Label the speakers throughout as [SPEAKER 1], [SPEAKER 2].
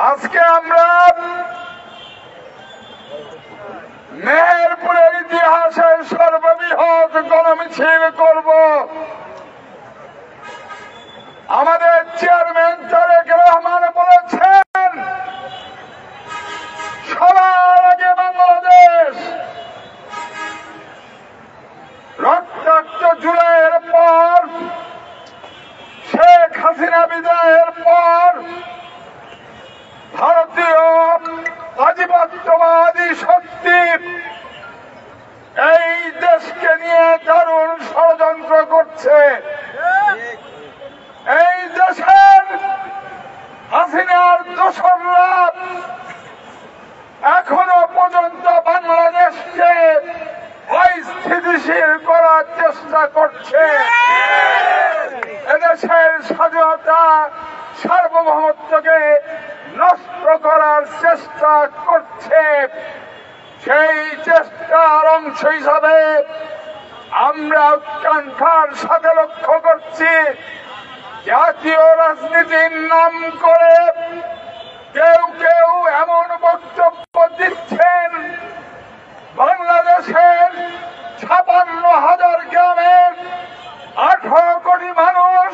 [SPEAKER 1] আজকে আমরা মেহেরপুরের ইতিহাসে সর্ববৃহৎ গণমিছিল করব। আমাদের চেয়ারম্যান তারেক রহমান বলেছেন, সবার আগে বাংলাদেশ রক্তাক্ত জুলাইয়ের পর, শেখ হাসিনা বিদায়ের পর ভারতীয় আধিপত্যবাদী শক্তি এই দেশকে নিয়ে দারুণ ষড়যন্ত্র করছে। এই দেশের হাসিনার দোসররা এখনো পর্যন্ত বাংলাদেশকে অস্থিতিশীল করার চেষ্টা করছে। এদেশের স্বাধীনতা সার্বভৌমত্বকে নষ্ট করার চেষ্টা করছে। সেই চেষ্টার অংশ হিসাবে আমরা উৎকণ্ঠার সাথে লক্ষ্য করছি, জাতীয় রাজনীতির নাম করে কেউ কেউ এমন বক্তব্য দিচ্ছেন, বাংলাদেশের ৫৬,০০০ গ্রামের ১৮ কোটি মানুষ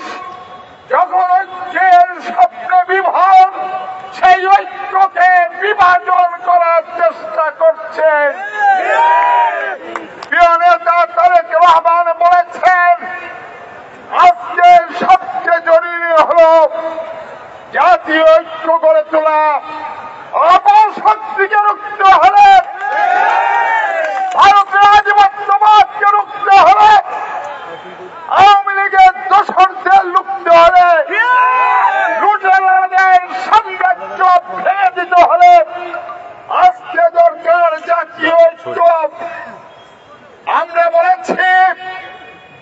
[SPEAKER 1] যখন ঐক্যের স্বপ্ন বিভোর, সেই ঐক্যকে বিভাজন করার চেষ্টা করছেন। প্রিয় নেতা তারেক রহমান বলেছেন, আজকে সবচেয়ে জরুরি হল জাতীয় ঐক্য গড়ে তোলা। অপশক্তিকে রুখতে হলে, ভারতের আধিপত্যবাদকে রুখতে হলে, আওয়ামী লীগের দোসরদের রুখতে হলে, লুটেরাদের সাম্রাজ্য ভেঙে দিতে হলে আজকে দরকার জাতীয় ঐক্য। আমরা বলেছি,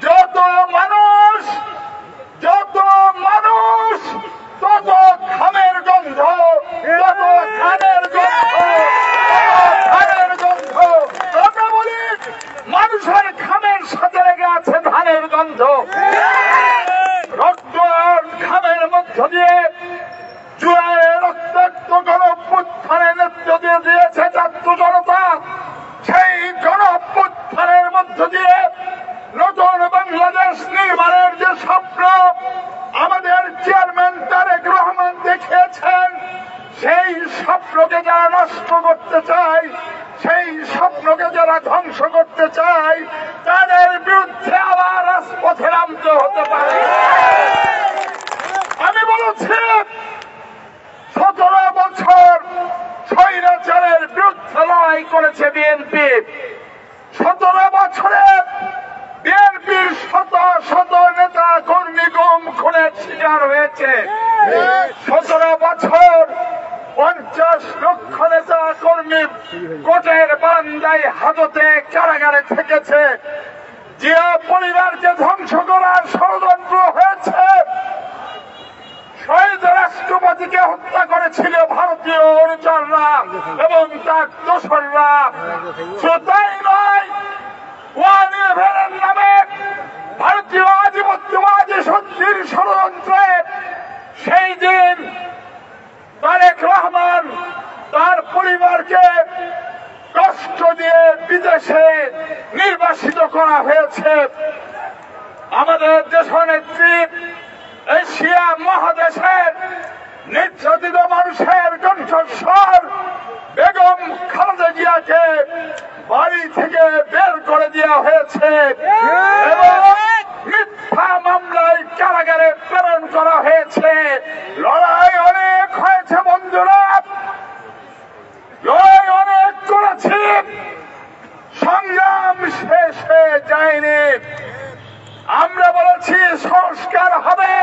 [SPEAKER 1] যত মানুষ তত ঘামের গন্ধ, তত ধানের গন্ধ, ধানের গন্ধ। আমরা বলি, মানুষের ঘামের সাথে লেগে আছে ধানের গন্ধ। রক্ত আর ঘামের মধ্য দিয়ে জুলাইয়ে রক্তাক্ত গণ-অভ্যুত্থানের নেতৃত্ব দিয়েছে ছাত্র জনতা। সেই গণ-অভ্যুত্থানের মধ্য দিয়ে নতুন বাংলাদেশ নির্মাণের যে স্বপ্ন আমাদের চেয়ারম্যান তারেক রহমান দেখিয়েছেন, সেই স্বপ্নকে যারা নষ্ট করতে চায়, সেই স্বপ্নকে যারা ধ্বংস করতে চায়, তাদের বিরুদ্ধে আবার রাজপথে নামতে হতে পারে। আমি বলেছি, ১৭ বছর স্বৈরাচারের বিরুদ্ধে লড়াই করেছে বিএনপি। ১৭ বছরে বিএনপির শত শত নেতা কর্মী গুম খুনের শিকার হয়েছে। ১৭ বছর ৫০ লক্ষ নেতা কর্মী কোর্টের বারান্দায় হাজতে কারাগারে থেকেছে। জিয়া পরিবারকে ধ্বংস করার ষড়যন্ত্র হয়েছে। শহীদ রাষ্ট্রপতিকে হত্যা করেছিল ভারতীয় অনুচররা এবং তার দোসররা। শুধু তাই নয়, ওয়ান ইলেভেনের নামে ভারতীয় আধিপত্যবাদী শক্তির ষড়যন্ত্রে সেই দিন তারেক রহমান তার পরিবারকে কষ্ট দিয়ে বিদেশে নির্বাসিত করা হয়েছে। আমাদের দেশনেত্রী এশিয়া মহাদেশের নির্যাতিত মানুষের কণ্ঠস্বর বেগম খালেদা জিয়াকে বাড়ি থেকে বের করে দেওয়া হয়েছে এবং মিথ্যা মামলায় কারাগারে প্রেরণ করা হয়েছে। লড়াই অনেক হয়েছে বন্ধুরা, লড়াই অনেক করেছি, সংগ্রাম শেষ হয়ে যায়নি। আমরা বলেছি সংস্কার হবে,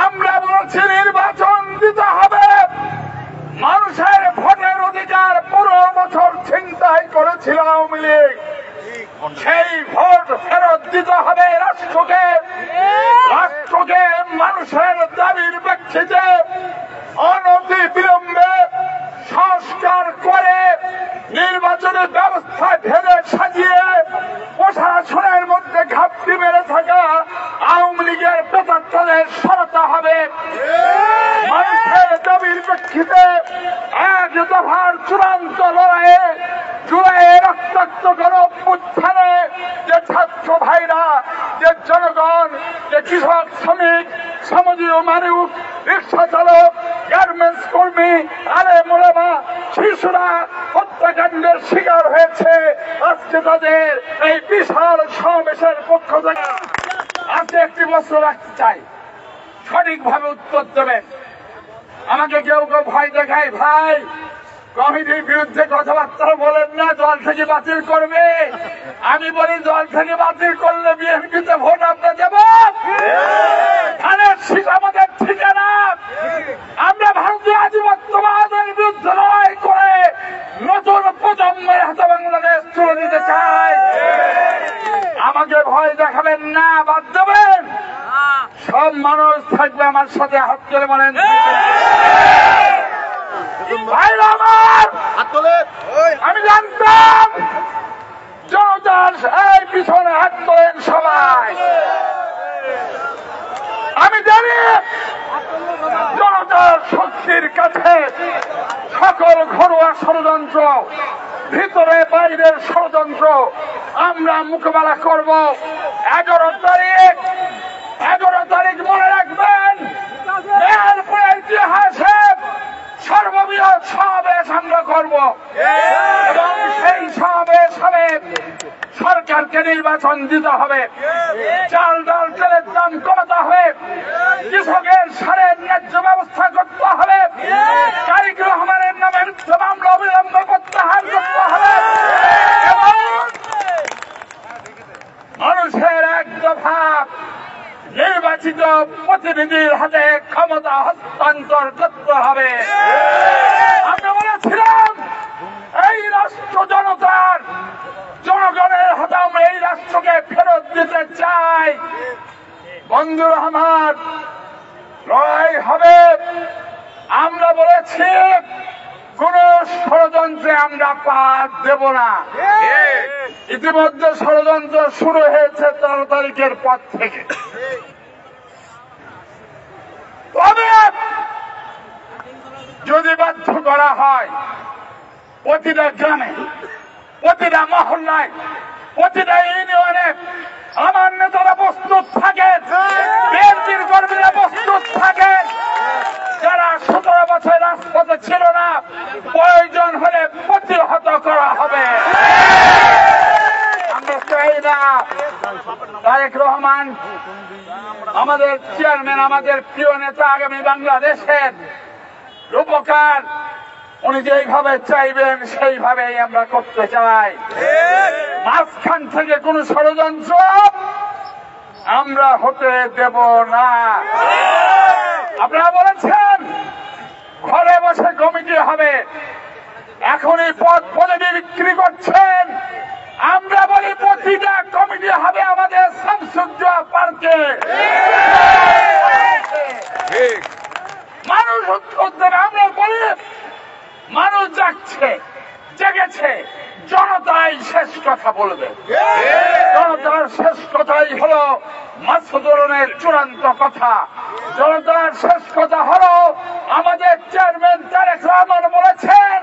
[SPEAKER 1] আমরা বলেছি নির্বাচন দিতে হবে। মানুষের ভোটের অধিকার ১৫ বছর ছিনতাই করেছিল আওয়ামী লীগ, সেই ভোট ফেরত দিতে হবে রাষ্ট্রকে। রাষ্ট্রকে মানুষের দাবির প্রেক্ষিতে অনতি বিলম্বে সংস্কার করে নির্বাচনের ব্যবস্থা ঢেলে সাজিয়ে প্রশাসনের মধ্যে ঘাপটি মেরে থাকা আওয়ামী লীগের প্রেতাত্মাদের সরাতে হবে। মানুষের দাবির প্রেক্ষিতে রক্তাক্ত গণ অভ্যুত্থানে যে ছাত্র ভাইরা, যে জনগণ, যে কৃষক, শ্রমিক, সমাজীয় মানুষ, রিক্সা চালক, গার্মেন্টস কর্মী, আলেম ওলামা, শিশুরা হত্যাকাণ্ডের শিকার হয়েছে, আজকে তাদের এই বিশাল সমাবেশের পক্ষ থেকে আজকে একটি প্রশ্ন রাখতে চাই, সঠিকভাবে উত্তর দেবেন। আমাকে কেউ কেউ ভয় দেখায়, ভাই কমিটির বিরুদ্ধে কথাবার্তা বলেন না, দল থেকে বাতিল করবে। আমি বলি দল থেকে বাতিল করলে বিএনপিতে ভোট আমরা দেব। ধানের শীষ আমাদের ঠিকানা। আমরা ভারতীয় আধিপত্যবাদের বিরুদ্ধে লড়াই করে নতুন প্রজন্মের হাতে বাংলাদেশ তুলে দিতে চাই। আমাকে ভয় দেখাবেন না, বাদ দেবেন। সব মানুষ থাকবে আমার সাথে, হাত তুলে বলেন ভাইরা আমার। আমি জানতাম জনতার এই পিছনে হাত তোলেন সবাই। আমি জানি জনতার শক্তির কাছে সকল ঘরোয়া ষড়যন্ত্র, ভিতরে বাইরের ষড়যন্ত্র আমরা মোকাবেলা করব। 11 তারিখ মনে রাখবেন, মেহেরপুরের ইতিহাসে সর্ববৃহৎ সমাবেশ আমরা করব এবং সেই সমাবেশ হবে সরকারকে নির্বাচন দিতে হবে, চাল ডাল তেলের দাম কমাতে হবে, কৃষকের সারের ন্যায্য ব্যবস্থা করতে হবে, তারেক রহমানের নামে মিথ্যা মামলা অবিলম্বে প্রত্যাহার করতে হবে এবং মানুষের এক দফা নির্বাচিত প্রতিনিধির হাতে ক্ষমতা হস্তান্তর করতে হবে। আমরা বলেছিলাম এই রাষ্ট্র জনতার, জনগণের হাতে আমরা এই রাষ্ট্রকে ফেরত দিতে চাই। বন্ধুরা আমার, লড়াই হবে। আমরা বলেছি কোন ষড়যন্ত্রে আমরা পা দেব না। ইতিমধ্যে ষড়যন্ত্র শুরু হয়েছে 13 তারিখের পর থেকে। তবে যদি বাধ্য করা হয়, প্রতিটা গ্রামে, প্রতিটা মহল্লায়, প্রতিটা ইউনিয়নে আমার নেতারা প্রস্তুত থাকেন, বিএনপির কর্মীরা প্রস্তুত থাকেন। যারা 17 বছর রাজপথে ছিল না, প্রয়োজন হলে প্রতিহত করা হবে। আমরা চাই না তারেক রহমান আমাদের চেয়ারম্যান, আমাদের প্রিয় নেতা, আগামী বাংলাদেশের রূপকার, উনি যেইভাবে চাইবেন সেইভাবেই আমরা করতে চাই। মাঝখান থেকে কোন ষড়যন্ত্র আমরা হতে দেব না। আপনারা বলেছেন ঘরে বসে কমিটি হবে, এখনই পদ পদবি বিক্রি করছেন। আমরা বলি প্রতিটা কমিটি হবে আমাদের শামসুজ্জোহা পার্কে। মানুষ উত্তর দেবে। আমরা বলি মানুষ জাগছে, জেগেছে, জনতাই শেষ কথা বলবে। জনতার শেষ কথাই হলো মাসুদুরের চূড়ান্ত কথা। জনতার শেষ কথা হলো আমাদের চেয়ারম্যান তারেক রহমান বলেছেন,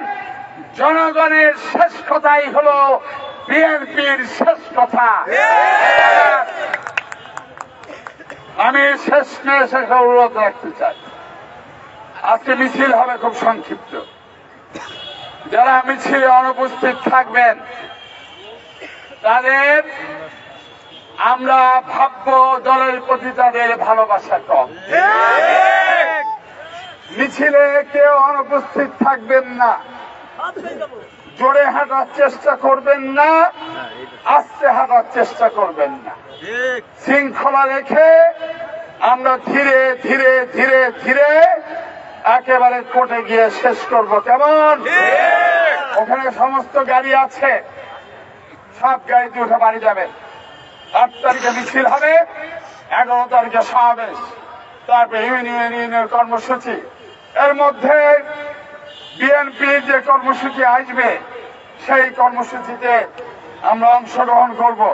[SPEAKER 1] জনগণের শেষ কথাই হলো বিএনপির শেষ কথা। আমি শেষ অনুরোধ রাখতে চাই, আজকে মিছিল হবে খুব সংক্ষিপ্ত। যারা মিছিলে অনুপস্থিত থাকবেন তাদের আমরা ভাবব দলের প্রতি তাদের ভালোবাসা কম। মিছিলে কেউ অনুপস্থিত থাকবেন না, জোরে হাঁটার চেষ্টা করবেন না, আস্তে হাঁটার চেষ্টা করবেন না। শৃঙ্খলা রেখে আমরা ধীরে ধীরে ধীরে ধীরে একেবারে কোর্টে গিয়ে শেষ করব। কেমন? ওখানে সমস্ত গাড়ি আছে, সব গাড়িতে উঠে বাড়ি যাবেন। 8 তারিখে মিছিল হবে, 11 তারিখে সমাবেশ, তারপরে ইউনিয়নের কর্মসূচি। এর মধ্যে বিএনপির যে কর্মসূচি আসবে সেই কর্মসূচিতে আমরা অংশগ্রহণ করবো।